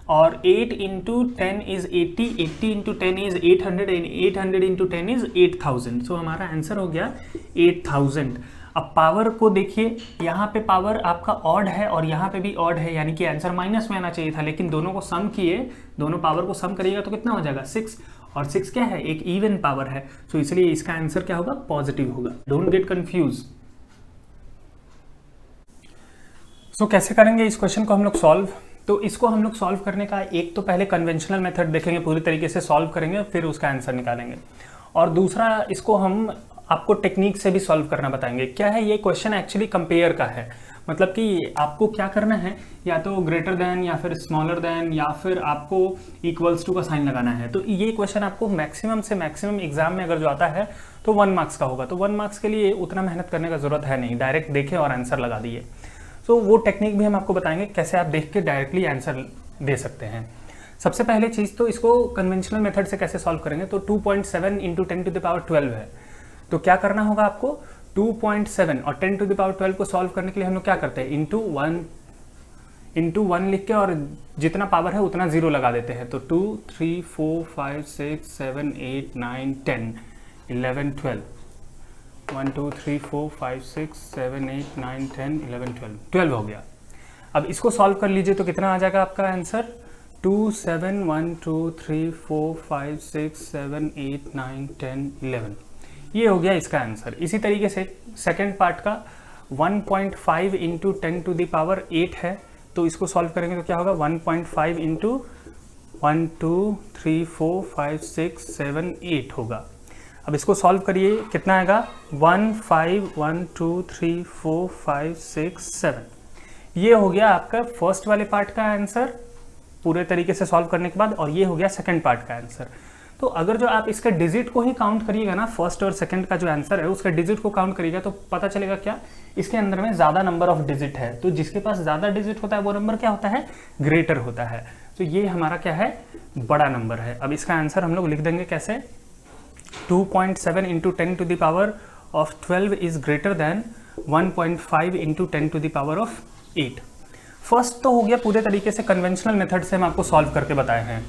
और 8 × 10 इज 80, 80 × 10 इज 800 एंड 800 × 10 इज 8000। सो हमारा आंसर हो गया 8000। अब पावर को देखिए, यहाँ पे पावर आपका ऑड है और यहाँ पे भी ऑड है, यानी कि आंसर माइनस में आना चाहिए था, लेकिन दोनों को सम किए, दोनों पावर को सम करिएगा तो कितना हो जाएगा 6, और 6 क्या है, एक इवन पावर है। सो इसलिए इसका आंसर क्या होगा, पॉजिटिव होगा। Don't get confuse. सो कैसे करेंगे इस क्वेश्चन को हम लोग सॉल्व, तो इसको हम लोग सॉल्व करने का एक तो पहले कन्वेंशनल मेथड देखेंगे, पूरी तरीके से सॉल्व करेंगे, फिर उसका आंसर निकालेंगे। और दूसरा इसको हम आपको टेक्निक से भी सॉल्व करना बताएंगे। क्या है ये क्वेश्चन, एक्चुअली कंपेयर का है, मतलब कि आपको क्या करना है, या तो ग्रेटर देन या फिर स्मॉलर देन या फिर आपको इक्वल्स टू का साइन लगाना है। तो ये क्वेश्चन आपको मैक्सिमम से मैक्सिमम एग्जाम में अगर जो आता है तो 1 मार्क्स का होगा। तो 1 मार्क्स के लिए उतना मेहनत करने का जरूरत है नहीं, डायरेक्ट देखें और आंसर लगा दिए। तो वो टेक्निक भी हम आपको बताएंगे कैसे आप देख के डायरेक्टली आंसर दे सकते हैं। सबसे पहले चीज़ तो इसको कन्वेंशनल मेथड से कैसे सॉल्व करेंगे, तो 2.7 × 10⁻12 है। तो क्या करना होगा आपको, 2.7 और 10⁻12 को सॉल्व करने के लिए हम लोग क्या करते हैं, इंटू 1 लिख के और जितना पावर है उतना 0 लगा देते हैं। तो 2 3 4 5 6 7 8 9 10 11 12 1 2 3 4 5 6 7 8 9 10 11 12 हो गया। अब इसको सॉल्व कर लीजिए तो कितना आ जाएगा आपका आंसर, 2 7 1 2 3 4 5 6 7 8 9 10 11। ये हो गया इसका आंसर। इसी तरीके से सेकंड पार्ट का 1.5 × 10⁸ है। तो इसको सॉल्व करेंगे तो क्या होगा, 1.5 × 1 2 3 4 5 6 7 8 होगा। अब इसको सॉल्व करिए, कितना आएगा, 1 5 1 2 3 4 5 6 7। ये हो गया आपका फर्स्ट वाले पार्ट का आंसर पूरे तरीके से सॉल्व करने के बाद, और ये हो गया सेकंड पार्ट का आंसर। तो अगर जो आप इसका डिजिट को ही काउंट करिएगा ना, फर्स्ट और सेकंड का जो आंसर है उसका डिजिट को काउंट करिएगा तो पता चलेगा क्या, इसके अंदर में ज़्यादा नंबर ऑफ डिजिट है। तो जिसके पास ज़्यादा डिजिट होता है वो नंबर क्या होता है, ग्रेटर होता है। तो ये हमारा क्या है, बड़ा नंबर है। अब इसका आंसर हम लोग लिख देंगे कैसे, 2.7 × 10⁻12 इज ग्रेटर देन 1.5 × 10⁸8। फर्स्ट तो हो गया पूरे तरीके से कन्वेंशनल मेथड से हम आपको सॉल्व करके बताए हैं।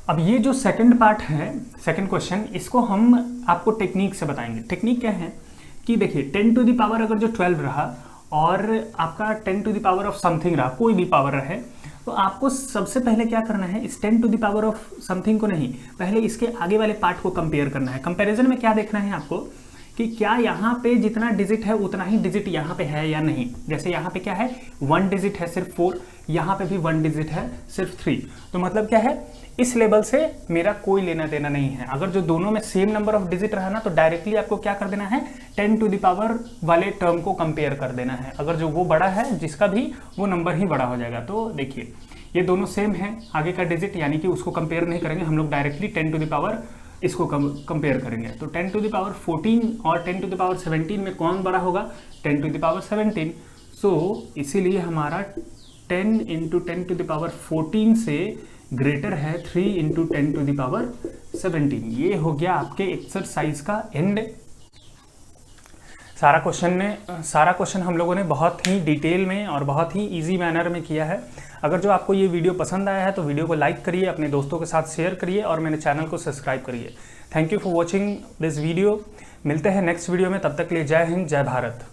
अब ये जो सेकंड पार्ट है, सेकंड क्वेश्चन, इसको हम आपको टेक्निक से बताएंगे। टेक्निक क्या है कि देखिए 10⁻, अगर जो 12 रहा और आपका 10⁻ ऑफ समथिंग रहा, कोई भी पावर रहे, तो आपको सबसे पहले क्या करना है, इस 10⁻ ऑफ समथिंग को नहीं, पहले इसके आगे वाले पार्ट को कंपेयर करना है। कंपैरिजन में क्या देखना है आपको कि क्या यहाँ पे जितना डिजिट है उतना ही डिजिट यहाँ पे है या नहीं। जैसे यहाँ पे क्या है, 1 डिजिट है सिर्फ 4, यहाँ पे भी 1 डिजिट है सिर्फ 3। तो मतलब क्या है, इस लेवल से मेरा कोई लेना देना नहीं है। अगर जो दोनों में सेम नंबर ऑफ डिजिट रहा ना, तो डायरेक्टली आपको क्या कर देना है, 10 टू द पावर वाले टर्म को कंपेयर कर देना है। अगर जो वो बड़ा है जिसका भी, वो नंबर ही बड़ा हो जाएगा। तो देखिए ये दोनों सेम है, आगे का डिजिट, यानी कि उसको कंपेयर नहीं करेंगे हम लोग, डायरेक्टली 10 टू द पावर इसको कंपेयर करेंगे। तो 10 टू द पावर 14 और 10 टू द पावर 17 में कौन बड़ा होगा? 10 टू द पावर 17। सो इसीलिए हमारा 10 इंटू 10 टू द पावर 14 से ग्रेटर है 3 इंटू 10 टू द पावर 17। ये हो गया आपके एक्सरसाइज का एंड। सारा क्वेश्चन हम लोगों ने बहुत ही डिटेल में और बहुत ही इजी मैनर में किया है। अगर जो आपको ये वीडियो पसंद आया है तो वीडियो को लाइक करिए, अपने दोस्तों के साथ शेयर करिए और मेरे चैनल को सब्सक्राइब करिए। Thank you for watching this video. मिलते हैं नेक्स्ट वीडियो में, तब तक के लिए जय हिंद, जय भारत।